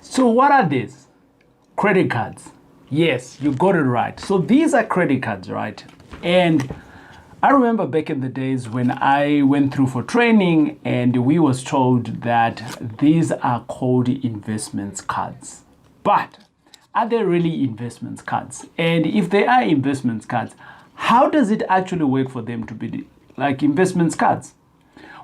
So what are these? Credit cards. Yes, you got it right. So these are credit cards, right? And I remember back in the days when I went through for training and we was told that these are called investments cards. But are they really investments cards? And if they are investments cards, how does it actually work for them to be like investments cards?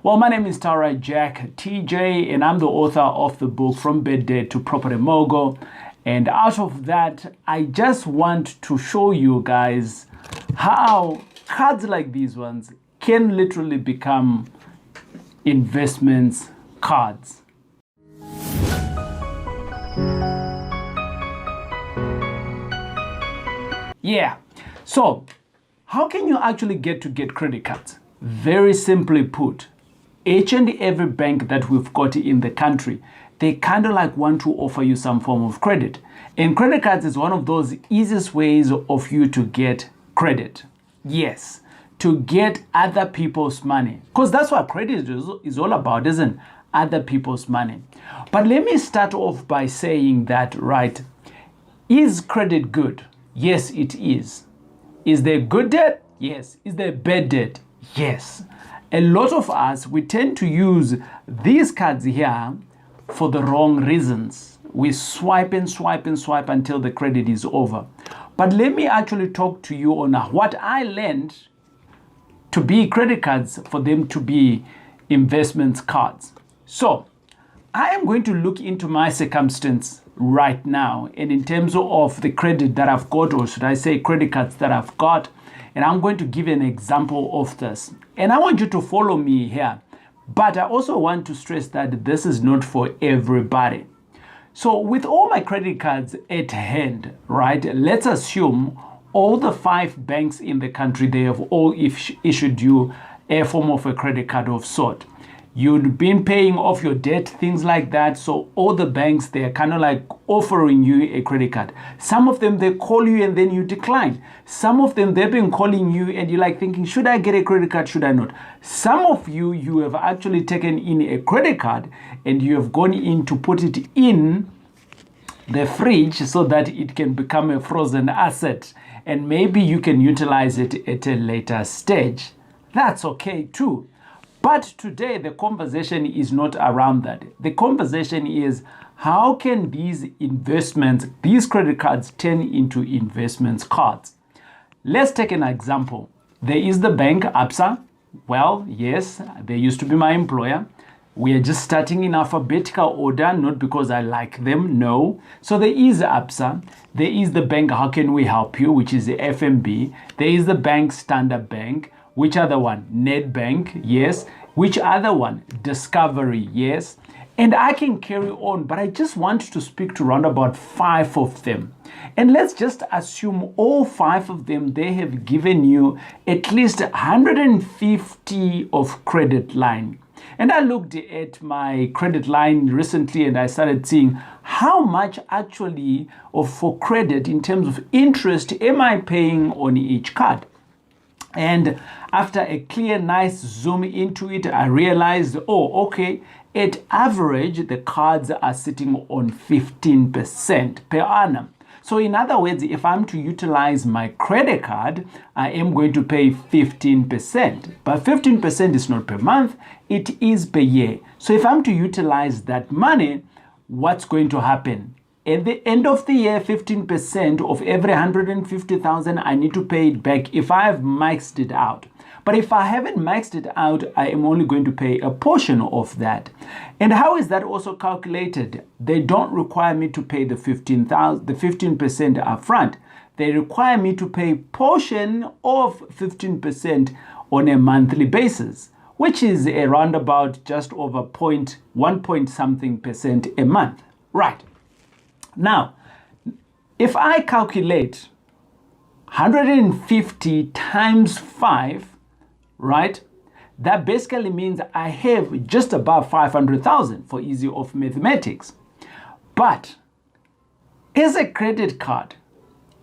Well, my name is Taurai Jack TJ, and I'm the author of the book From Bad Debt to Property Mogul. And out of that, I just want to show you guys how cards like these ones can literally become investments cards. Yeah, so how can you actually get credit cards? Very simply put, each and every bank that we've got in the country, they kind of like want to offer you some form of credit. And credit cards is one of those easiest ways of you to get credit. Yes, to get other people's money. Because that's what credit is all about, isn't it? Other people's money. But let me start off by saying that, right, is credit good? Yes, it is. Is there good debt? Yes. Is there bad debt? Yes. A lot of us, we tend to use these cards here for the wrong reasons. We swipe and swipe and swipe until the credit is over. But let me actually talk to you on what I learned to be credit cards for them to be investment cards. So I am going to look into my circumstance right now, and in terms of the credit that I've got, or should I say credit cards that I've got, and I'm going to give an example of this. And I want you to follow me here, but I also want to stress that this is not for everybody. So with all my credit cards at hand, right, let's assume all the 5 banks in the country, they have all issued you a form of a credit card of sort. You've been paying off your debt, things like that. So all the banks, they're kind of like offering you a credit card. Some of them, they call you and then you decline. Some of them, they've been calling you and you're like thinking, should I get a credit card? Should I not? Some of you, you have actually taken in a credit card and you have gone in to put it in the fridge so that it can become a frozen asset. And maybe you can utilize it at a later stage. That's okay too. But today, the conversation is not around that. The conversation is, how can these investments, these credit cards, turn into investments cards? Let's take an example. There is the bank, ABSA. Well, yes, they used to be my employer. We are just starting in alphabetical order, not because I like them, no. So there is ABSA. There is the bank, How Can We Help You, which is the FMB. There is the bank, Standard Bank. Which other one? Nedbank, yes. Which other one? Discovery, yes. And I can carry on, but I just want to speak to around about 5 of them. And let's just assume all 5 of them, they have given you at least 150 of credit line. And I looked at my credit line recently and I started seeing how much actually for credit in terms of interest am I paying on each card. And after a clear, nice zoom into it, I realized, oh, okay, at average, the cards are sitting on 15% per annum. So in other words, if I'm to utilize my credit card, I am going to pay 15%. But 15% is not per month, it is per year. So if I'm to utilize that money, what's going to happen? At the end of the year, 15% of every 150,000, I need to pay it back if I have maxed it out. But if I haven't maxed it out, I am only going to pay a portion of that. And how is that also calculated? They don't require me to pay the 15% upfront. They require me to pay portion of 15% on a monthly basis, which is around about just over 1 point something percent a month. Right. Now, if I calculate 150 times 5, right, that basically means I have just above 500,000 for easy of mathematics. But as a credit card,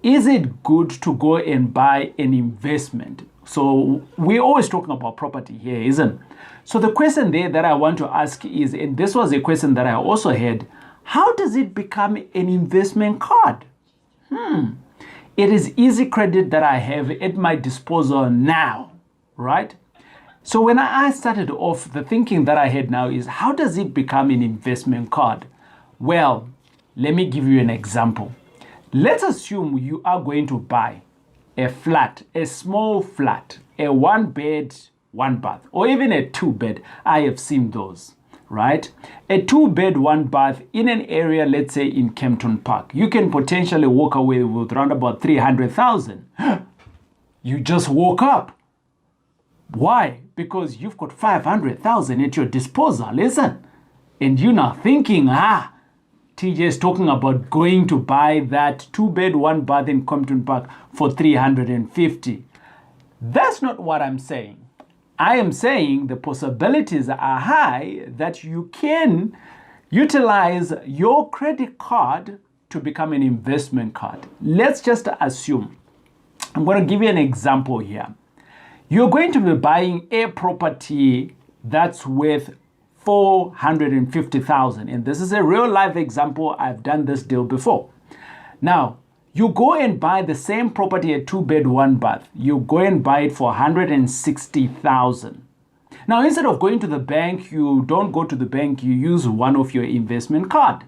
is it good to go and buy an investment? So we're always talking about property here, isn't it? So the question there that I want to ask is, and this was a question that I also had, How does it become an investment card? It is easy credit that I have at my disposal now, right? So when I started off, the thinking that I had now is, how does it become an investment card? Well, let me give you an example. Let's assume you are going to buy a flat, a small flat, a 1 bed, 1 bath, or even a 2 bed. I have seen those, right? A 2 bed, 1 bath in an area, let's say in Kempton Park. You can potentially walk away with around about 300,000. You just woke up. Why? Because you've got 500,000 at your disposal, listen. And you're now thinking, TJ is talking about going to buy that 2 bed, 1 bath in Compton Park for 350. That's not what I'm saying. I am saying the possibilities are high that you can utilize your credit card to become an investment card. Let's just assume, I'm going to give you an example here. You're going to be buying a property that's worth 450,000. And this is a real life example. I've done this deal before. Now, you go and buy the same property, a 2 bed, 1 bath. You go and buy it for 160,000. Now, instead of going to the bank, you don't go to the bank. You use one of your investment card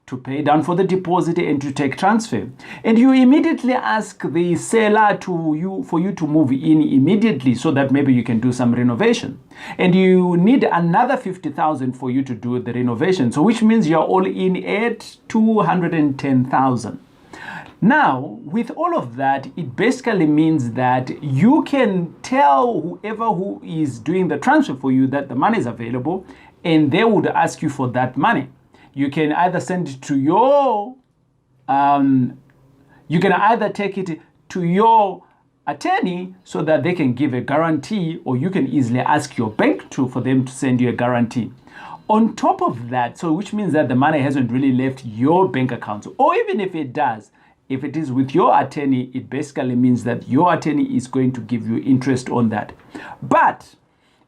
to pay down for the deposit and to take transfer. And you immediately ask the seller for you to move in immediately so that maybe you can do some renovation. And you need another 50,000 for you to do the renovation. So which means you're all in at 210,000. Now, with all of that, it basically means that you can tell whoever who is doing the transfer for you that the money is available, and they would ask you for that money. You can either send it to your, you can either take it to your attorney so that they can give a guarantee, or you can easily ask your bank for them to send you a guarantee. On top of that, so which means that the money hasn't really left your bank account, or even if it does, if it is with your attorney, it basically means that your attorney is going to give you interest on that. But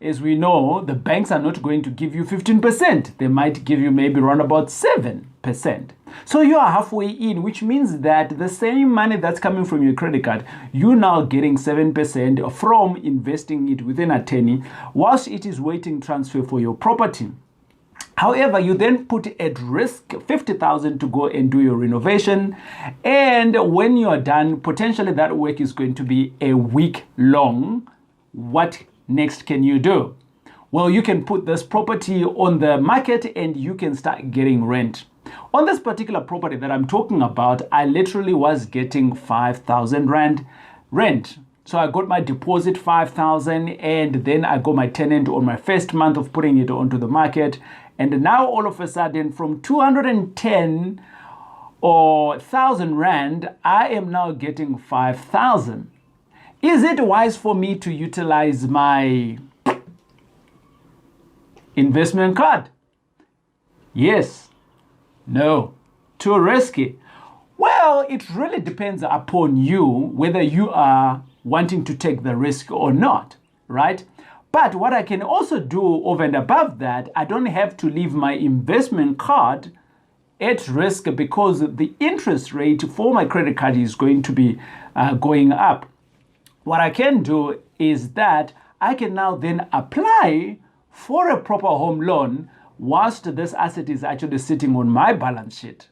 as we know, the banks are not going to give you 15%. They might give you maybe around about 7%. So you are halfway in, which means that the same money that's coming from your credit card, you're now getting 7% from investing it with an attorney whilst it is waiting transfer for your property. However, you then put at risk 50,000 to go and do your renovation. And when you are done, potentially that work is going to be a week long. What next can you do? Well, you can put this property on the market and you can start getting rent. On this particular property that I'm talking about, I literally was getting 5,000 Rand rent. So I got my deposit 5,000 and then I got my tenant on my first month of putting it onto the market. And now all of a sudden from 210 or 1,000 Rand, I am now getting 5,000. Is it wise for me to utilize my investment card? Yes. No. Too risky. Well, it really depends upon you whether you are wanting to take the risk or not, right? But what I can also do over and above that, I don't have to leave my investment card at risk because the interest rate for my credit card is going to be going up. What I can do is that I can now then apply for a proper home loan whilst this asset is actually sitting on my balance sheet.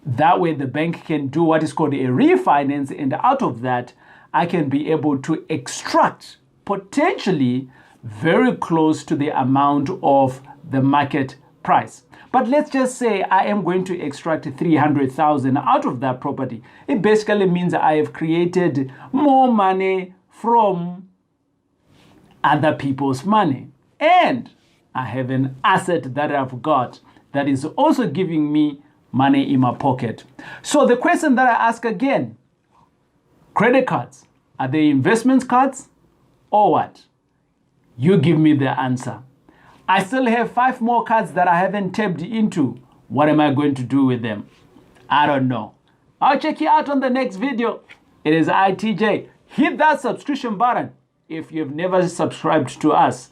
That way the bank can do what is called a refinance, and out of that, I can be able to extract potentially very close to the amount of the market price. But let's just say I am going to extract 300,000 out of that property. It basically means I have created more money from other people's money. And I have an asset that I've got that is also giving me money in my pocket. So the question that I ask again, credit cards, are they investment cards or what? You give me the answer. I still have 5 more cards that I haven't tapped into. What am I going to do with them? I don't know. I'll check you out on the next video. It is ITJ. Hit that subscription button if you've never subscribed to us.